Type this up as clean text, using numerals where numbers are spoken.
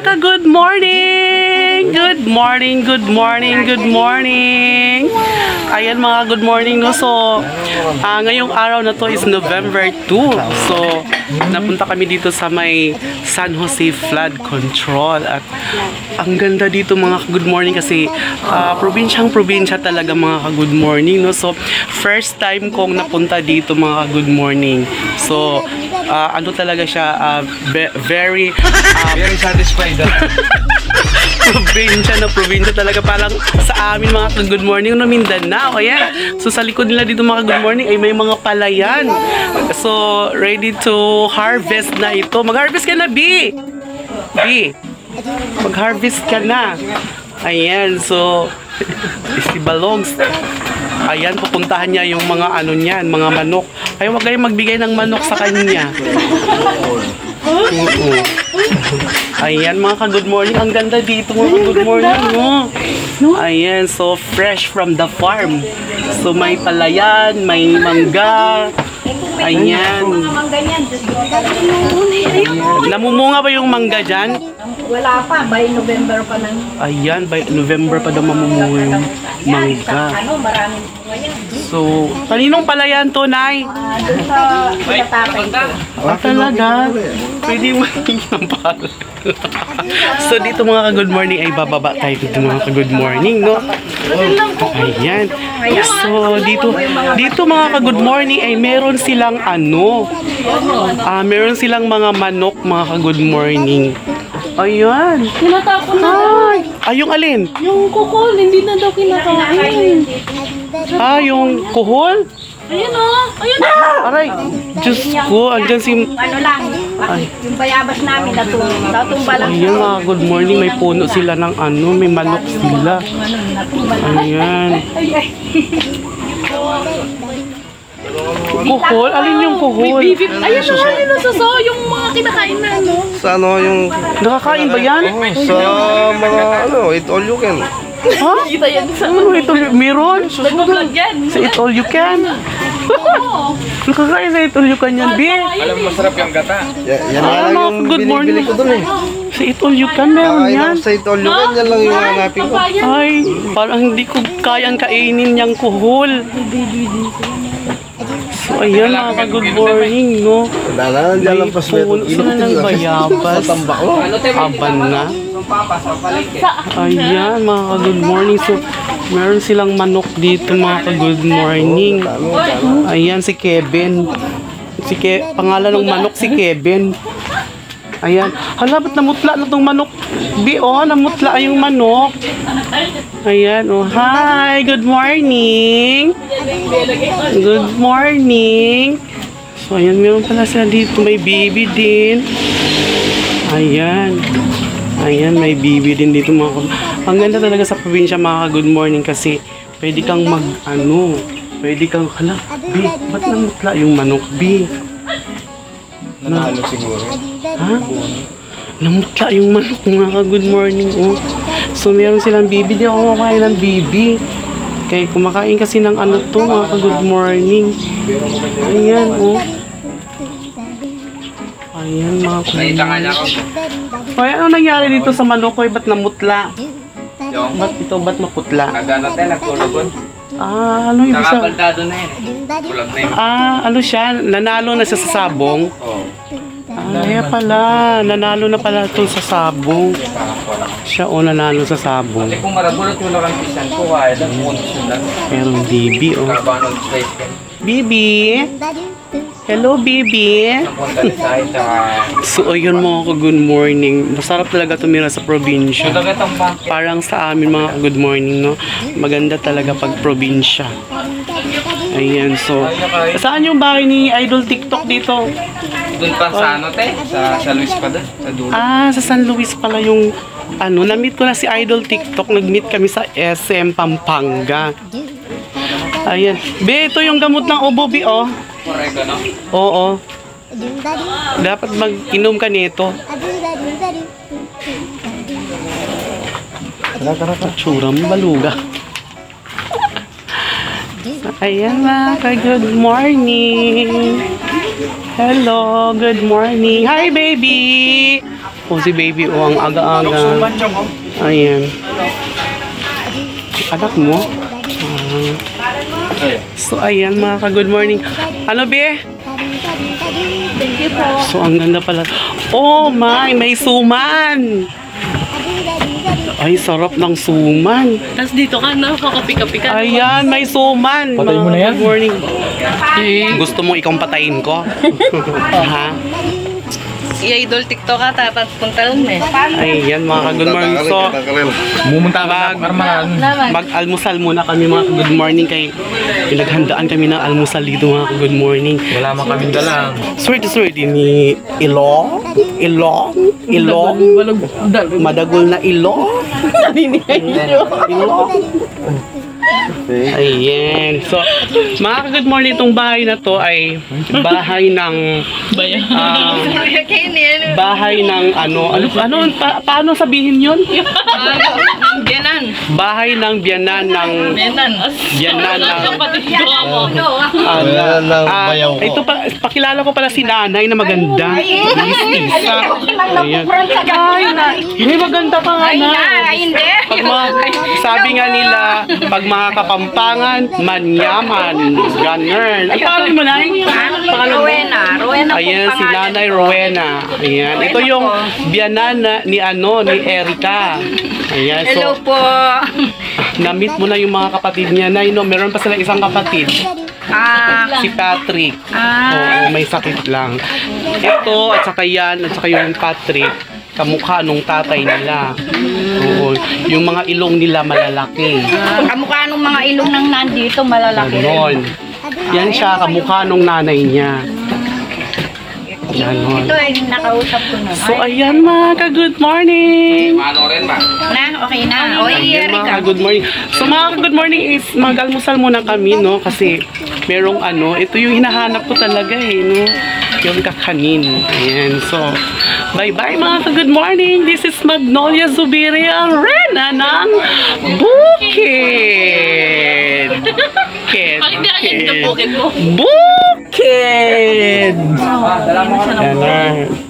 ka-good morning! Good morning, good morning, good morning! Ayan mga good morning, no? So, ngayong araw na to is November 2. So, napunta kami dito sa may San Jose Flood Control. At ang ganda dito mga good morning kasi probinsyang-probinsya talaga mga ka-good morning, no? So, first time kong napunta dito mga good morning. So, ano talaga siya, very satisfied. Probinsya talaga, parang sa amin mga good morning no, Mindanao. Ayan. So sa likod nila dito mga good morning ay may mga palayan. So ready to harvest na ito. Mag-harvest ka na, B. Mag-harvest ka na. Ayan. So si Balongs. Ayan, pupuntahan niya yung mga ano niyan, mga manok. Ay, wag kayong magbigay ng manok sa kanya. Ayan mga ka-good morning. Ang ganda dito mga ka-good morning, no? Ayan, so fresh from the farm. So may palayan, may mangga. Ayan. Namumunga ba yung mangga dyan? Wala pa, by November pa lang. Ayan, by November pa daw mamumunga yung mangga. So, kaninong palayan to, Nay? Doon sa tatay ko. Talaga? Pwede making ng pala. So, dito mga ka-good morning ay bababa tayo dito mga ka-good morning, no? Ayan. So, dito mga ka-good morning ay meron silang ano? Meron silang mga manok mga ka-good morning. Ayan. Tinatapon na daw. Yung alin? Yung kukol, hindi na daw kinakain. Yung kuhol? Ayun o. Ayun o. Aray, Diyos ko, andyan si... Ano lang, yung bayabas namin natumba lang. Ayan mga good morning, may puno sila ng ano, may manok sila. Ayan. Kuhol? Alin yung kuhol? Ayun o, ayun o, so yung mga kinakain na ano. Sa ano yung... Nakakain ba yan? Sa mga ano, eat all you can. Ha? Kita yan sa Ano ito? Meron? nag-vlog yan. Sa Eat All You Can? Oo. Nakakain sa Eat All You Can yan, B. Alam mo, masarap yung gata. Yan Alam lang mo, yung good morning. binibili ko dun eh. Sa Eat All You Can, meron Kakain yan. ako sa eat all you can, yan lang yung hanapin ko. Ay, parang hindi ko kayang kainin niyang kuhol. So, ayan mga good morning, no? Wala na, dyan lang May pas meron. puno sila ng bayabas. Tambak ko. Aban na. Ayan mga good morning. So, meron silang manok dito mga good morning. Ayan si Kevin. Pangalan ng manok si Kevin. Ayan. Hala, ba't namutla na itong manok? Namutla yung manok. Ayan, hi, good morning. Good morning. So, ayan, meron pala sila dito. May baby din. Ayan. Ayan, may baby din dito mga ang ganda talaga sa probinsya mga good morning kasi pwede kang pwede kang, B, ba't namutla yung manok, B? Nanalo siguro. Ha? Namutla yung manok mga good morning, oh. So, meron silang bibi. Di ako kumakain ng bibi. Kaya kumakain kasi ng ano to, mga good morning. Ayan, oh. Ayan, mga good morning. Ay, ano nangyari dito sa manok ko? Ba't namutla? Ba't maputla? Nagano tayo, nagtulugon. Ano yung isa? Nakapaldado na yun. Kulag na yun. Ano siya? Nanalo na siya sa sabong? Oo. Kaya pala, nanalo na pala ito sa sabong. Siya nanalo sa sabong. Kasi kung marabulot yung lang ang pisan ko, kaya lang kondisyon lang. Pero Bibi, oh. Carbonol slice ka. Bibi? Hello, Bibi? Ang punta ni Sahin, saka... So, ayun mga good morning. Masarap talaga tumira sa probinsya. Ito itong bank. Parang sa amin mga good morning, no? Maganda talaga pag probinsya. Ayan, so... Saan yung bahay ni Idol TikTok dito? Doon pa sa ano, te? Sa Luis pa doon, sa dulo. Sa San Luis pala yung... na-meet ko na si Idol TikTok. Nag-meet kami sa SM Pampanga. Ayan. Be, ito yung gamot ng ubo, B, oh. Correct, ano? Oo. Dapat mag-inom ka nito. Tsura mo, baluga. Ayan na, good morning. Hello, good morning. Hi, baby. Oh, si baby, oh, ang aga-aga. Ayan. Anak mo? So, ayan mga ka-good morning. Ano, be? Thank you po. So, ang ganda pala. Oh, may suman! Ay, sarap ng suman. Tapos dito ka na, kakapi-kapi ka. Ayan, may suman. Patay mo na yan? Good morning. Gusto mo ikong patayin ko? Ha? I-idol TikTok ka, tapos punta rin eh. Ayan, mga ka-good morning. So, Bumunta ka sa Karmaran. mag-almusal muna kami mga good morning kay pinaghandaan kami ng almusal dito mga good morning. Wala man kaming dalang. Swerte ni Ilong, madagol na ilong. Ilong. Ayan. So, mga good morning, itong bahay na to ay bahay ng bahay ng paano sabihin yun? Biyanan. Bahay ng biyanan ng Biyanan. Kapatid ko ako. ito pakilala ko pala si nanay na maganda. Mistisa. Ayan. Hindi maganda ka nga na. Hindi. Sabi nga nila, pag mga kapampangan, manyaman, ganun. Ay, pangalan mo na? Rowena. Ayan, si Nanay Rowena. Ayan. Ito yung biyanan ni Erica. Ayan. Hello So, po. na-meet mo na yung mga kapatid niya. Nay, no, meron pa sila isang kapatid. Si Patrick. Oo, may sakit lang. Ito, at saka yan, at saka yung Patrick, kamukha nung tatay nila. Oo, yung mga ilong nila malalaki. Kamukha nung mga ilong ng nandito, malalaki rin. Ganon. Yan siya, kamukha nung nanay niya. Ganon. Ito ay nakausap ko na. So, ayan mga ka-good morning. Paano rin ba? Okay na. O, Ayan mga Erika. ka-good morning. So, mga ka-good morning is mag-almusal muna kami, no? Kasi merong ito yung hinahanap ko talaga eh, no? Yung kakanin. Ayan. So, bye-bye mga ka-good morning. This is Magnolia Zubiria, Rena ng Bukid. Bakit di ang bukid mo? Bukid! Ganon.